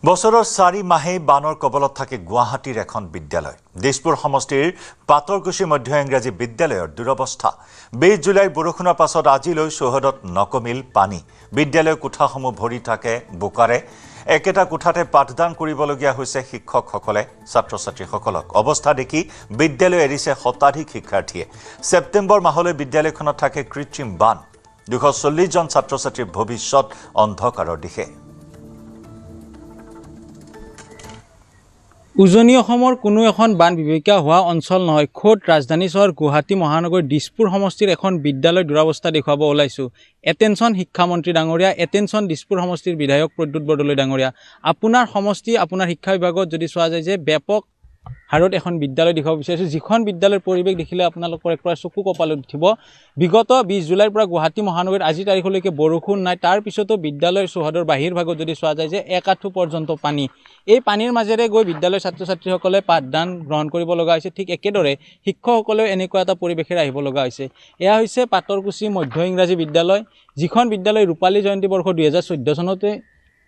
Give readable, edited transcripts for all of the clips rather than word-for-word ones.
বছৰৰ 4 মাহে বানৰ কবলত থাকে গুৱাহাটীৰ এখন বিদ্যালয়। দিছপুৰ সমষ্টিৰ পাতৰকুছি মধ্য ইংৰাজী বিদ্যালয়ৰ দুৰৱস্থা। 20 জুলাইৰ বৰষুণৰ পাছত আজিলৈ চৌহদত নকমিল পানী। বিদ্যালয় কোঠাসমূহ ভৰি থাকে বোকাৰে। একেটা কোঠাতে পাঠদান কৰিবলগীয়া হৈছে শিক্ষকসকলে ছাত্ৰ-ছাত্ৰীসকলক। অৱস্থা দেখি বিদ্যালয় এৰিছে শতাধিক শিক্ষাৰ্থীয়ে। ছেপ্টেম্বৰ মাহলৈ বিদ্যালয়খনত থাকে কৃত্ৰিম বান। 240 জন ছাত্ৰ-ছাত্ৰীৰ ভৱিষ্যত অন্ধকাৰৰ দিশে। উজনি অসমৰ কোনো এখন বান বিভীষিকা হোৱা অঞ্চল নহয়, খোদ ৰাজধানী চহৰ গুৱাহাটী মহানগৰীৰ দিছপুৰ সমষ্টিৰ এখন বিদ্যালয় দুৰৱস্থা দেখুৱাব ওলাইছোঁ। এটেনশ্যন শিক্ষামন্ত্ৰী ডাঙৰীয়া, এটেনশ্যন দিছপুৰ সমষ্টিৰ বিধায়ক প্ৰদ্যুৎ বৰদলৈ ডাঙৰীয়া। আপোনাৰ সমষ্টি, আপোনাৰ শিক্ষা বিভাগত যদি চোৱা যায় যে ব্যাপক হাৰত এখন বিদ্যালয় দেখুৱাব বিচাৰিছোঁ, যিখন বিদ্যালয়ৰ পৰিৱেশ দেখিলে আপোনালোকৰ একবাৰ চকু কঁপালত উঠিব। বিগত 20 জুলাইৰ পৰা গুৱাহাটী মহানগৰীত আজি তাৰিখলৈকে বৰষুণ নাই, তাৰ পিছতো বিদ্যালয়ৰ চৌহদৰ বাহিৰ ভাগত যদি চোৱা যায় যে 1 আঁঠু পৰ্যন্ত পানী। এই পানীৰ মাজেৰে গৈ বিদ্যালয়ৰ ছাত্ৰ-ছাত্ৰীসকলে পাঠদান গ্ৰহণ কৰিব লগা হৈছে। ঠিক একেদৰে শিক্ষকসকলেও এনেকুৱা এটা পৰিৱেশেৰে আহিব লগা হৈছে। এয়া হৈছে পাতৰকুছি মধ্য ইংৰাজী বিদ্যালয়, যিখন বিদ্যালয় ৰূপালী জয়ন্তী বৰ্ষ 2014 চনতে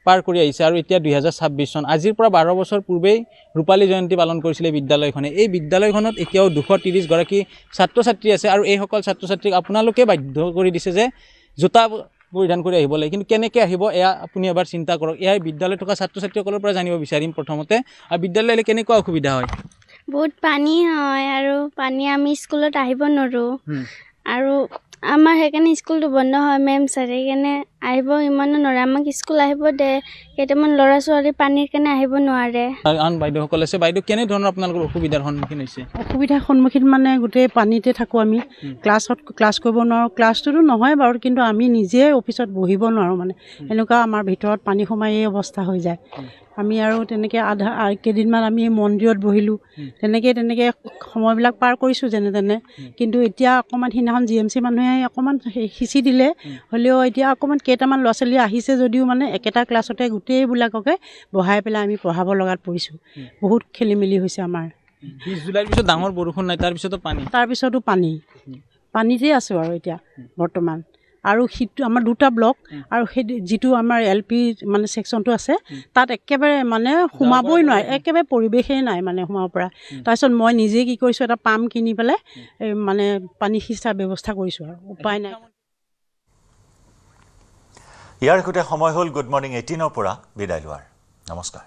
পাৰ কৰি আহিছে আৰু এতিয়া 2026 চন। আজিৰ পৰা 12 বছৰ পূৰ্বেই ৰূপালী জয়ন্তী পালন কৰিছিলে বিদ্যালয়খনে। এই বিদ্যালয়খনত এতিয়াও 230 গৰাকী ছাত্ৰ-ছাত্ৰী আছে আৰু এইসকল ছাত্ৰ-ছাত্ৰীক আপোনালোকে বাধ্য কৰি দিছে যে জোতা পৰিধান কৰি আহিব লাগে। কিন্তু কেনেকৈ আহিব এয়া আপুনি এবাৰ চিন্তা কৰক। এয়া বিদ্যালয়ত থকা ছাত্ৰ-ছাত্ৰীসকলৰ পৰা জানিব বিচাৰিম প্ৰথমতে। আৰু বিদ্যালয়লৈ কেনেকুৱা অসুবিধা হয়? বহুত পানী হয় আৰু পানী আমি স্কুলত আহিব নোৱাৰোঁ আৰু আমাৰ সেইকাৰণে স্কুলটো বন্ধ হয়। মেম ছাৰে সেইকাৰণে আহিব ইমানো নোৱাৰে, আমাক স্কুল আহিব দে। কেইটামান ল'ৰা ছোৱালী পানীৰ কাৰণে আহিব নোৱাৰে। আন বাইদেউসকল আছে, বাইদেউ কেনেধৰণৰ আপোনালোকৰ অসুবিধাৰ সন্মুখীন হৈছে? অসুবিধাৰ সন্মুখীন মানে গোটেই পানীতে থাকোঁ আমি, ক্লাছ কৰিব নোৱাৰোঁ। ক্লাছটোতো নহয় বাৰু, কিন্তু আমি নিজে অফিচত বহিব নোৱাৰোঁ। মানে এনেকুৱা আমাৰ ভিতৰত পানী সোমাই এই অৱস্থা হৈ যায়। আমি আৰু তেনেকৈ কেইদিনমান আমি মন্দিৰত বহিলোঁ, তেনেকৈ সময়বিলাক পাৰ কৰিছোঁ যেনে তেনে। কিন্তু এতিয়া অকণমান সিদিনাখন GMC মানুহে অকণমান সিঁচি দিলে, হ'লেও এতিয়া অকণমান কেইটামান ল'ৰা ছোৱালী আহিছে যদিও মানে একেটা ক্লাছতে গোটেইবিলাককে বহাই পেলাই আমি পঢ়াব লগাত পৰিছোঁ। বহুত খেলি মেলি হৈছে আমাৰ। 20 জুলাইৰ পিছত ডাঙৰ বৰষুণ নাই, তাৰপিছতো পানীতে আছোঁ আৰু এতিয়া বৰ্তমান। আৰু সিটো আমাৰ 2টা ব্লক আৰু সেই যিটো আমাৰ LP মানে ছেকশ্যনটো আছে, তাত একেবাৰে মানে সোমাবই নোৱাৰে, একেবাৰে পৰিৱেশেই নাই মানে সোমাব পৰা। তাৰপিছত মই নিজে কি কৰিছোঁ, এটা পাম্প কিনি পেলাই মানে পানী সিঁচাৰ ব্যৱস্থা কৰিছোঁ আৰু উপায় নাই। ইয়াৰ সৈতে সময় হ'ল গুড মৰ্ণিং 18ৰ পৰা বিদায় লোৱাৰ। নমস্কাৰ।